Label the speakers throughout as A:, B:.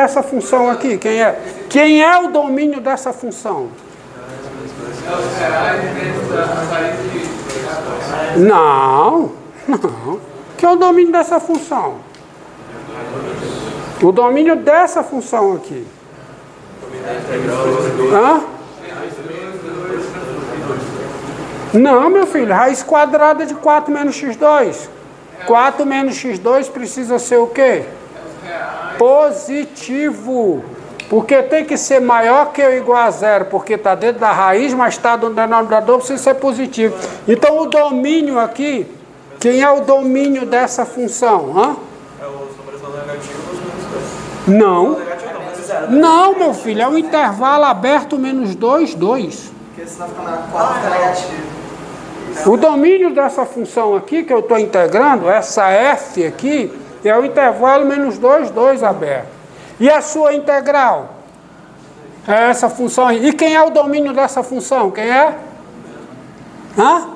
A: Essa função aqui, quem é? Quem é o domínio dessa função? Não. Quem é o domínio dessa função? O domínio dessa função aqui. Hã? Não, meu filho, raiz quadrada de 4 menos x2. 4 menos x2 precisa ser o quê? Positivo. Porque tem que ser maior que ou igual a zero, porque está dentro da raiz, mas está no denominador, precisa ser positivo. Então o domínio aqui, quem é o domínio dessa função? Hã?
B: É os números não negativos menos 2.
A: Não. Não, meu filho, é um intervalo aberto menos 2, 2.
B: Porque senão fica na 4 fica negativo.
A: O domínio dessa função aqui, que eu estou integrando, essa f aqui, é o intervalo menos 2, 2 aberto. E a sua integral? É essa função aí. E quem é o domínio dessa função? Quem é? Hã?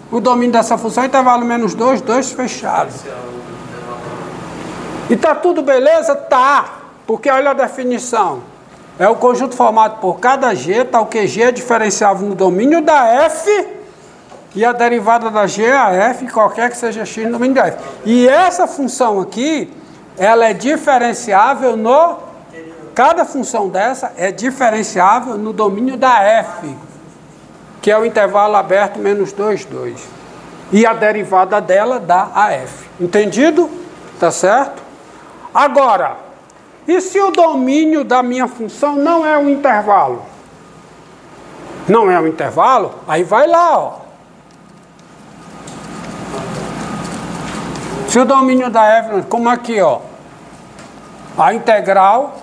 A: O domínio dessa função é intervalo menos 2, 2 fechado. E tá tudo beleza? Tá. Porque olha a definição. É o conjunto formado por cada g, tal que g é diferenciável no domínio da f, e a derivada da g é a f, qualquer que seja x no domínio da f. E essa função aqui, ela é diferenciável no... Cada função dessa é diferenciável no domínio da f, que é o intervalo aberto menos 2, 2. E a derivada dela dá a f. Entendido? Tá certo? Agora, e se o domínio da minha função não é um intervalo? Não é um intervalo? Aí vai lá, ó. Se o domínio da f, como aqui, ó. A integral,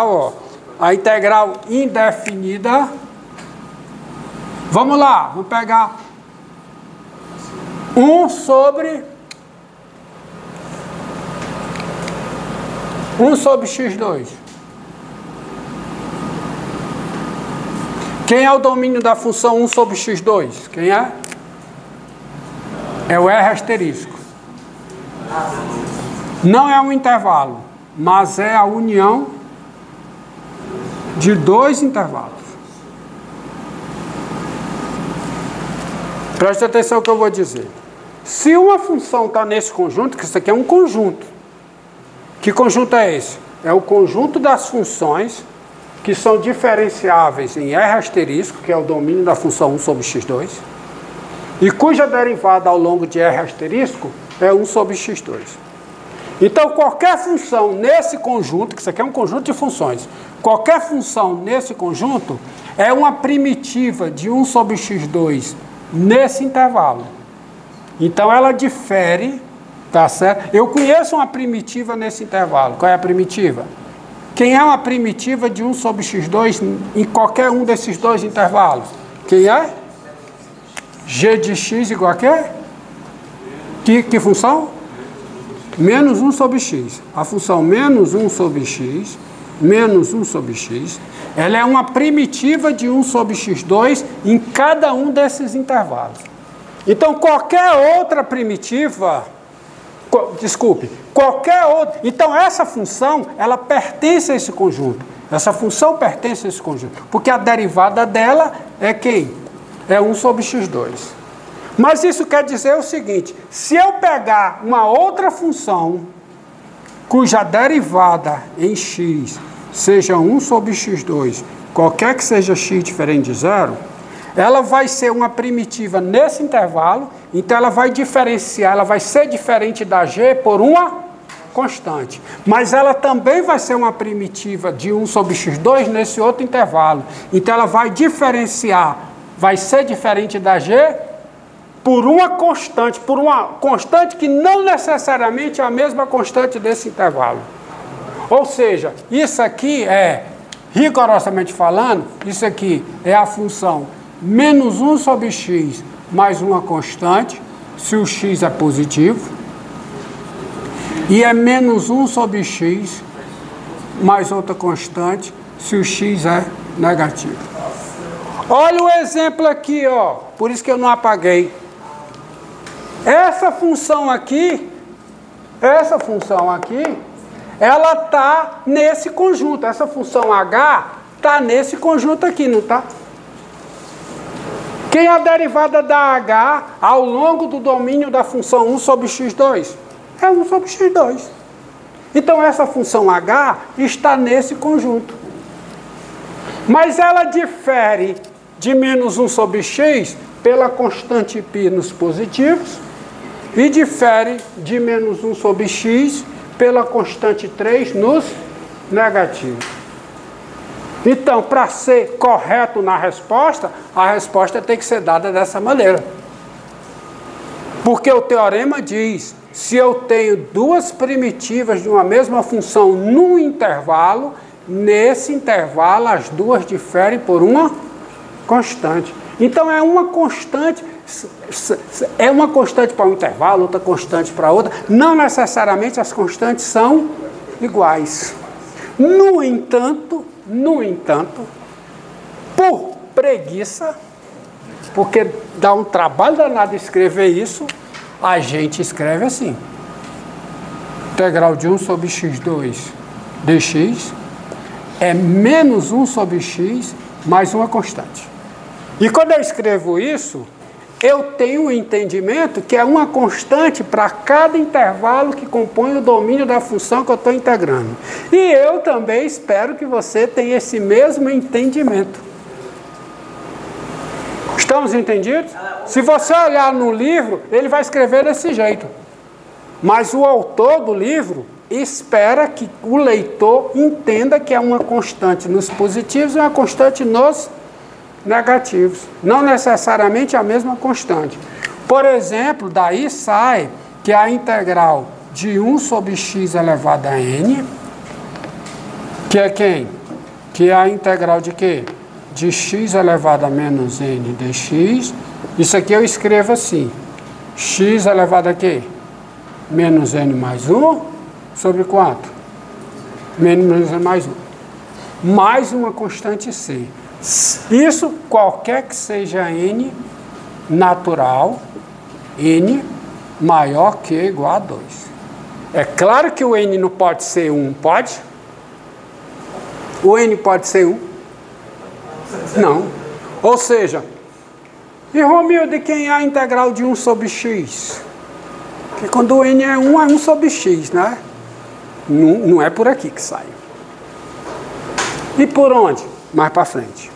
A: ó. A integral indefinida. Vamos lá, vamos pegar 1 sobre x2. Quem é o domínio da função 1 sobre x2? Quem é? É o R asterisco. Não é um intervalo, mas é a união de dois intervalos. Preste atenção no que eu vou dizer. Se uma função está nesse conjunto, que isso aqui é um conjunto. Que conjunto é esse? É o conjunto das funções que são diferenciáveis em R asterisco, que é o domínio da função 1 sobre x2, e cuja derivada ao longo de R asterisco é 1 sobre x2. Então, qualquer função nesse conjunto, que isso aqui é um conjunto de funções, qualquer função nesse conjunto é uma primitiva de 1 sobre x2 nesse intervalo. Então, ela difere, tá certo? Eu conheço uma primitiva nesse intervalo. Qual é a primitiva? Quem é uma primitiva de 1 sobre x2 em qualquer um desses dois intervalos? Quem é? G de x igual a quê? Que função? Menos 1 sobre x. A função menos 1 sobre x, menos 1 sobre x, ela é uma primitiva de 1 sobre x2 em cada um desses intervalos. Então, qualquer outra primitiva... Desculpe, qualquer outra... Então, essa função, ela pertence a esse conjunto. Essa função pertence a esse conjunto. Porque a derivada dela é quem? É 1 sobre x2. Mas isso quer dizer o seguinte, se eu pegar uma outra função cuja derivada em x seja 1 sobre x2, qualquer que seja x diferente de zero, ela vai ser uma primitiva nesse intervalo, então ela vai diferenciar, ela vai ser diferente da g por uma constante. Mas ela também vai ser uma primitiva de 1 sobre x2 nesse outro intervalo. Então ela vai diferenciar, vai ser diferente da g por uma constante que não necessariamente é a mesma constante desse intervalo. Ou seja, isso aqui é, rigorosamente falando, isso aqui é a função menos 1 sobre x mais uma constante, se o x é positivo, e é menos 1 sobre x mais outra constante, se o x é negativo. Olha o exemplo aqui, ó, por isso que eu não apaguei. Essa função aqui Essa função aqui, ela está nesse conjunto. Essa função h está nesse conjunto aqui, não está? Quem é a derivada da h ao longo do domínio da função 1 sobre x2? É 1 sobre x2. Então, essa função h está nesse conjunto. Mas ela difere de menos 1 sobre x pela constante π nos positivos e difere de menos 1 sobre x pela constante 3 nos negativos. Então, para ser correto na resposta, a resposta tem que ser dada dessa maneira. Porque o teorema diz, se eu tenho duas primitivas de uma mesma função num intervalo, nesse intervalo as duas diferem por uma constante. Então é uma constante para um intervalo, outra constante para outra. Não necessariamente as constantes são iguais. No entanto, por preguiça, porque dá um trabalho danado escrever isso, a gente escreve assim. Integral de 1 sobre x2 dx é menos 1 sobre x mais uma constante. E quando eu escrevo isso, eu tenho o entendimento que é uma constante para cada intervalo que compõe o domínio da função que eu estou integrando. E eu também espero que você tenha esse mesmo entendimento. Estamos entendidos? Se você olhar no livro, ele vai escrever desse jeito. Mas o autor do livro espera que o leitor entenda que é uma constante nos positivos e uma constante nos negativos. Não necessariamente a mesma constante. Por exemplo, daí sai que a integral de 1 sobre x elevado a n, que é quem? Que é a integral de quê? De x elevado a menos n dx. Isso aqui eu escrevo assim. X elevado a quê? Menos n mais 1 sobre quanto? Menos n mais 1. Mais uma constante c. Isso, qualquer que seja n natural, n maior que ou igual a 2. É claro que o n não pode ser 1, pode? O n pode ser 1? Não. Ou seja, e Romildo, quem é a integral de 1 sobre x? Porque quando o n é 1 sobre x, né? Não é por aqui que sai. E por onde? Mais para frente.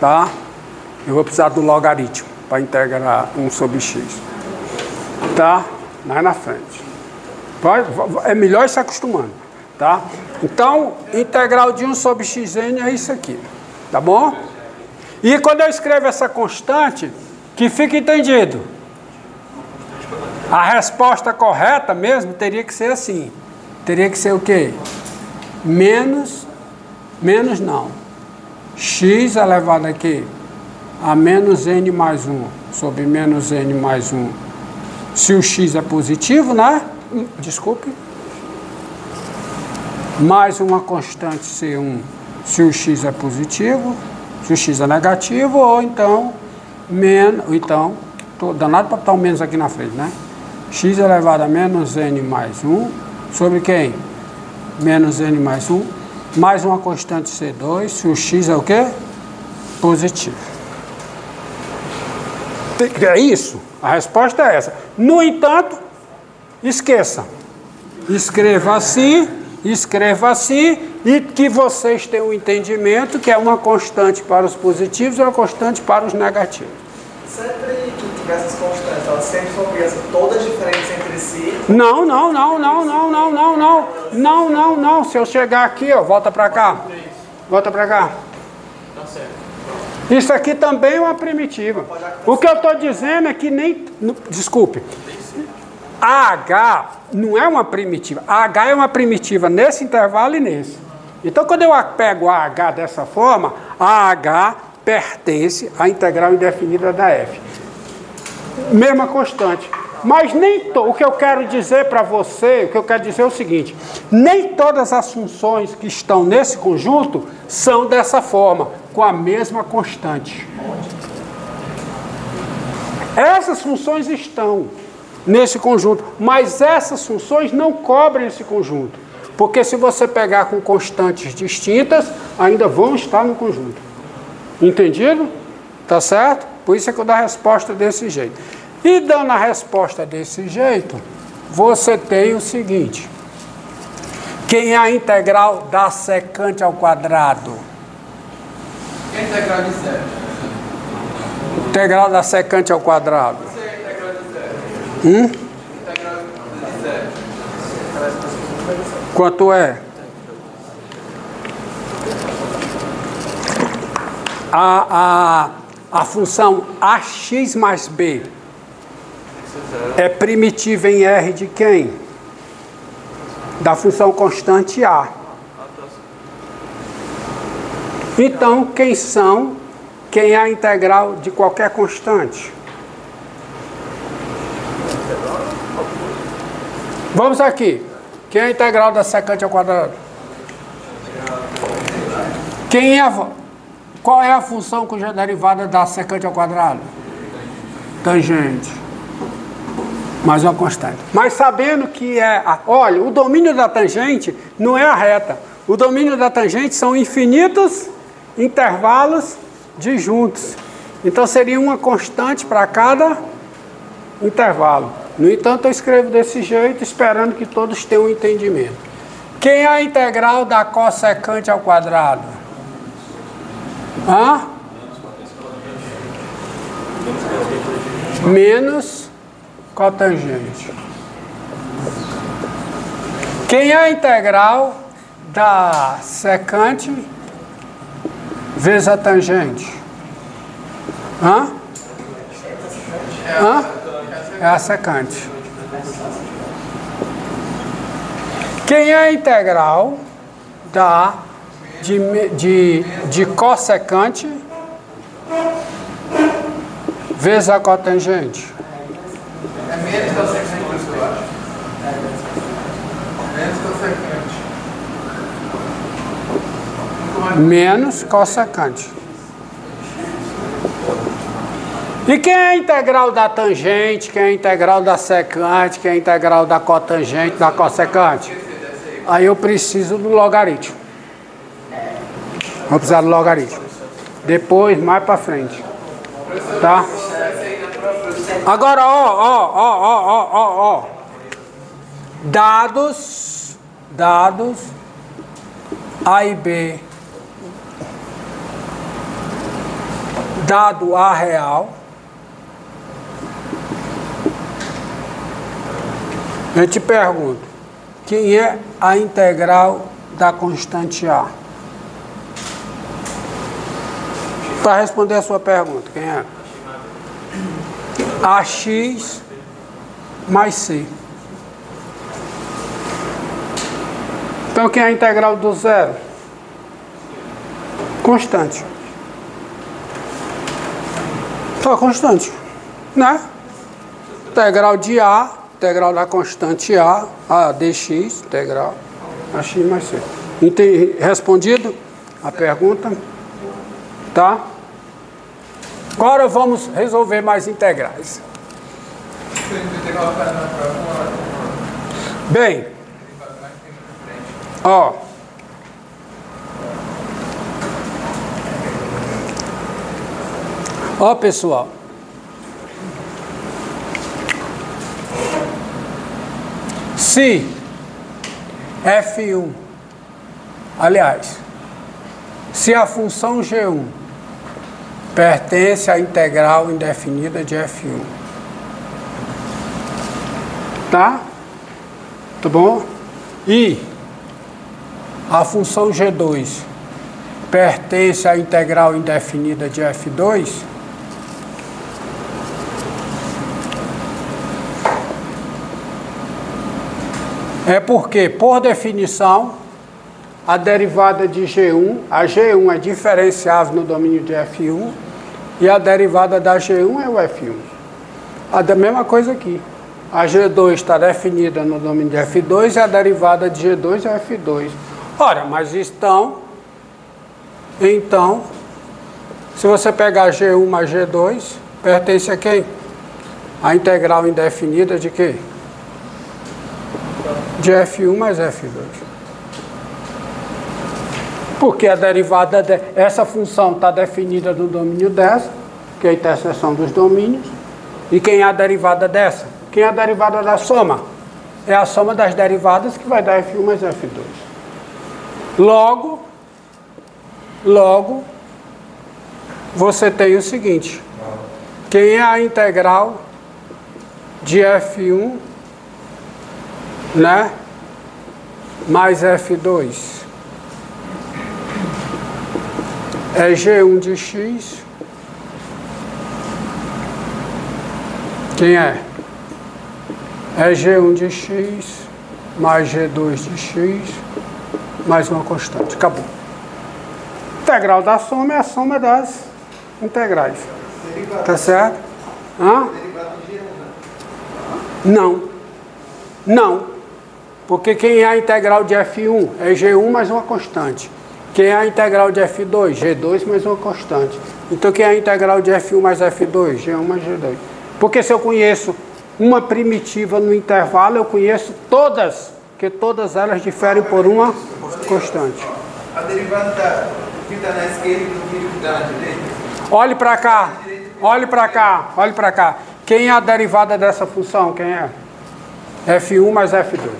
A: Tá? Eu vou precisar do logaritmo para integrar 1 sobre x. Tá? Mais na frente. É melhor ir se acostumando. Tá? Então, integral de 1 sobre xn é isso aqui. Tá bom? E quando eu escrevo essa constante, que fica entendido. A resposta correta mesmo teria que ser assim. Teria que ser o quê? Menos não. X elevado aqui a menos n mais 1 sobre menos n mais 1. Se o x é positivo, né? Desculpe. Mais uma constante C1 se o x é positivo, se o x é negativo, ou então, estou danado para botar um menos aqui na frente, né? X elevado a menos n mais 1 sobre quem? Menos n mais 1. Mais uma constante C2, se o x é o quê? Positivo. É isso? A resposta é essa. No entanto, esqueça. Escreva assim e que vocês tenham um entendimento que é uma constante para os positivos e uma constante para os negativos.
B: Sempre que tiver essas constantes, elas sempre são todas diferentes entre si?
A: Não. Se eu chegar aqui, ó, volta para cá. Volta para cá.
B: Tá certo.
A: Isso aqui também é uma primitiva. O que eu estou dizendo é que nem... Desculpe. A H não é uma primitiva. A H é uma primitiva nesse intervalo e nesse. Então, quando eu pego a H dessa forma, a H pertence à integral indefinida da f. Mesma constante. Mas o que eu quero dizer para você, o que eu quero dizer é o seguinte, nem todas as funções que estão nesse conjunto são dessa forma, com a mesma constante. Essas funções estão. nesse conjunto. Mas essas funções não cobrem esse conjunto. Porque se você pegar com constantes distintas, ainda vão estar no conjunto. Entendido? Tá certo? Por isso é que eu dou a resposta desse jeito. E dando a resposta desse jeito, você tem o seguinte. Quem é a integral da secante ao quadrado?
B: Quem é a integral de zero?
A: Integral da secante ao quadrado.
B: Você é a integral de zero? Integral de zero.
A: Quanto é? A função ax mais b é primitiva em R de quem? Da função constante A. Então, quem é a integral de qualquer constante? Vamos aqui. Quem é a integral da secante ao quadrado? Qual é a função cuja derivada da secante ao quadrado? Tangente. Mais uma constante. Mas sabendo que olha, o domínio da tangente não é a reta. O domínio da tangente são infinitos intervalos disjuntos. Então seria uma constante para cada intervalo. No entanto, eu escrevo desse jeito, esperando que todos tenham um entendimento. Quem é a integral da cossecante ao quadrado? Menos cotangente. Quem é a integral da secante vezes a tangente? É a secante. Quem é a integral de cossecante vezes a cotangente?
B: É menos cossecante, eu acho. Menos cossecante.
A: Menos cossecante. E quem é a integral da tangente, quem é a integral da secante, quem é a integral da cotangente, da cossecante? Aí eu preciso do logaritmo. Vou precisar do logaritmo. Depois, mais para frente. Tá? Agora, ó. Dados A e B. Dado A real. Eu te pergunto, quem é a integral da constante A? Para responder a sua pergunta, quem é? AX mais C. Então, quem é a integral do zero? Constante. Só constante, né? Integral de A, integral da constante A dx, integral AX mais C. Respondido a pergunta? Tá? Agora vamos resolver mais integrais. Bem, ó. Ó, pessoal. Se F1, aliás, se a função G1 pertence à integral indefinida de F1. Tá? Tá bom? E a função G2 pertence à integral indefinida de F2. É porque, por definição, a derivada de G1, a G1 é diferenciável no domínio de F1 e a derivada da G1 é o F1. A mesma coisa aqui. A G2 está definida no domínio de F2 e a derivada de G2 é F2. Ora, mas então, se você pegar G1 mais G2, pertence a quem? a integral indefinida de quê? De f1 mais f2. Porque a derivada essa função está definida no domínio dessa, que é a interseção dos domínios. E quem é a derivada dessa? Quem é a derivada da soma? É a soma das derivadas que vai dar f1 mais f2. Logo, você tem o seguinte. Quem é a integral de f1, né, mais f2? É g1 de x. Quem é? É g1 de x mais g2 de x mais uma constante. Acabou. Integral da soma é a soma das integrais. Tá certo? Hã? Não. Porque quem é a integral de f1 é g1 mais uma constante. Quem é a integral de f2? G2 mais uma constante. Então quem é a integral de f1 mais f2? G1 mais g2. Porque se eu conheço uma primitiva no intervalo, eu conheço todas, porque todas elas diferem por uma constante.
C: A derivada da que está na esquerda e do que está na direita?
A: Olhe para cá, olhe para cá, olhe para cá. Quem é a derivada dessa função? Quem é? F1 mais F2.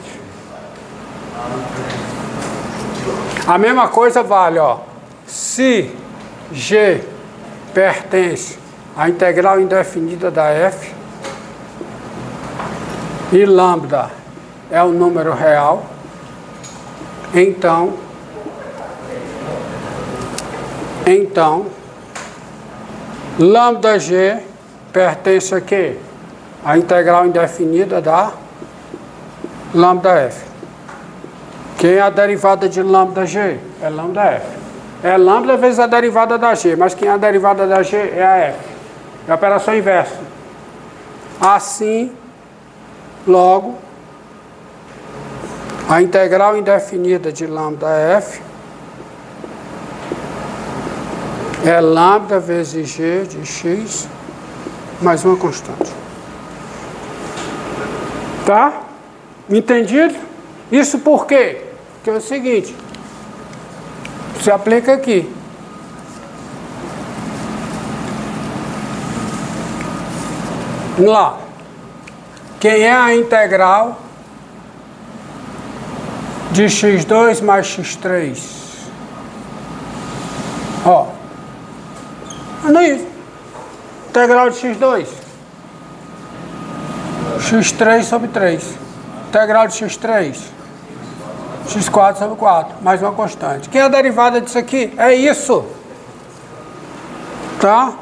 A: A mesma coisa vale, ó. Se G pertence à integral indefinida da F e lambda é um número real, então lambda G pertence a quê? A integral indefinida da lambda F. Quem é a derivada de lambda G? É lambda F. É lambda vezes a derivada da G, mas quem é a derivada da G é a F. É a operação inversa. Assim, logo, a integral indefinida de lambda F é lambda vezes G de x mais uma constante. Tá? Entendido? Isso por quê? Porque é o seguinte, se aplica aqui. Vamos lá. Quem é a integral de x2 mais x3? Ó. Olha isso. Integral de x2. x3 sobre 3. Integral de x3. x4 sobre 4. Mais uma constante. Quem é a derivada disso aqui? É isso. Tá?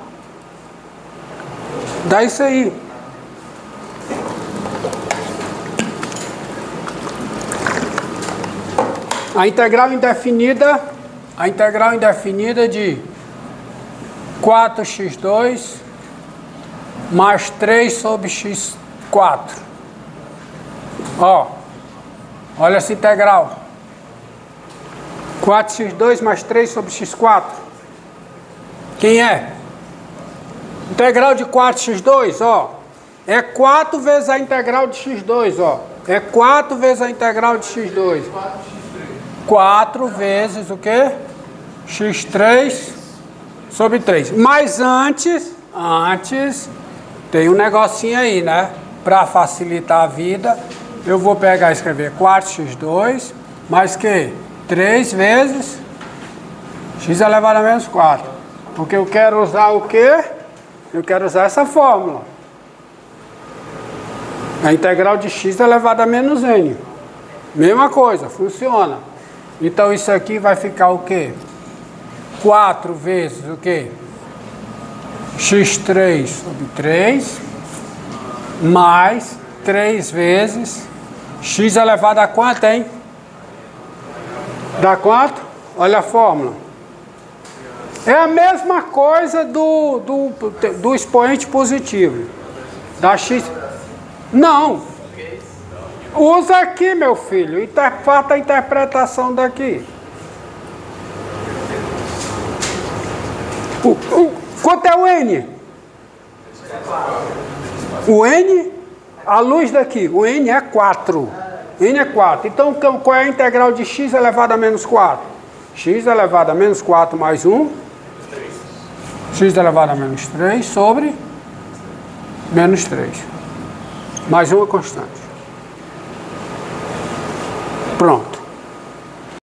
A: Dá isso aí. A integral indefinida de 4x2 mais 3 sobre x4. Ó, olha essa integral. 4x2 mais 3 sobre x4. Quem é? Integral de 4x2, ó. É 4 vezes a integral de x2, ó. É 4 vezes a integral de x2. 4 vezes o quê? x3 sobre 3. Mas antes, tem um negocinho aí, né? Para facilitar a vida, eu vou pegar e escrever 4x2 mais que? 3 vezes x elevado a menos 4. Porque eu quero usar o quê? Eu quero usar essa fórmula. A integral de x elevado a menos n. Mesma coisa, funciona. Então isso aqui vai ficar o quê? 4 vezes o quê? x3 sobre 3 mais 3 vezes x elevado a quanto, hein? Dá quanto? Olha a fórmula. É a mesma coisa do expoente positivo. Da x... Não. Usa aqui, meu filho. Faça a interpretação daqui. Quanto é o n? O N, a luz daqui, o N é 4. N é 4. Então, qual é a integral de x elevado a menos 4? X elevado a menos 4 mais 1. X elevado a menos 3 sobre menos 3. Mais uma constante. Pronto.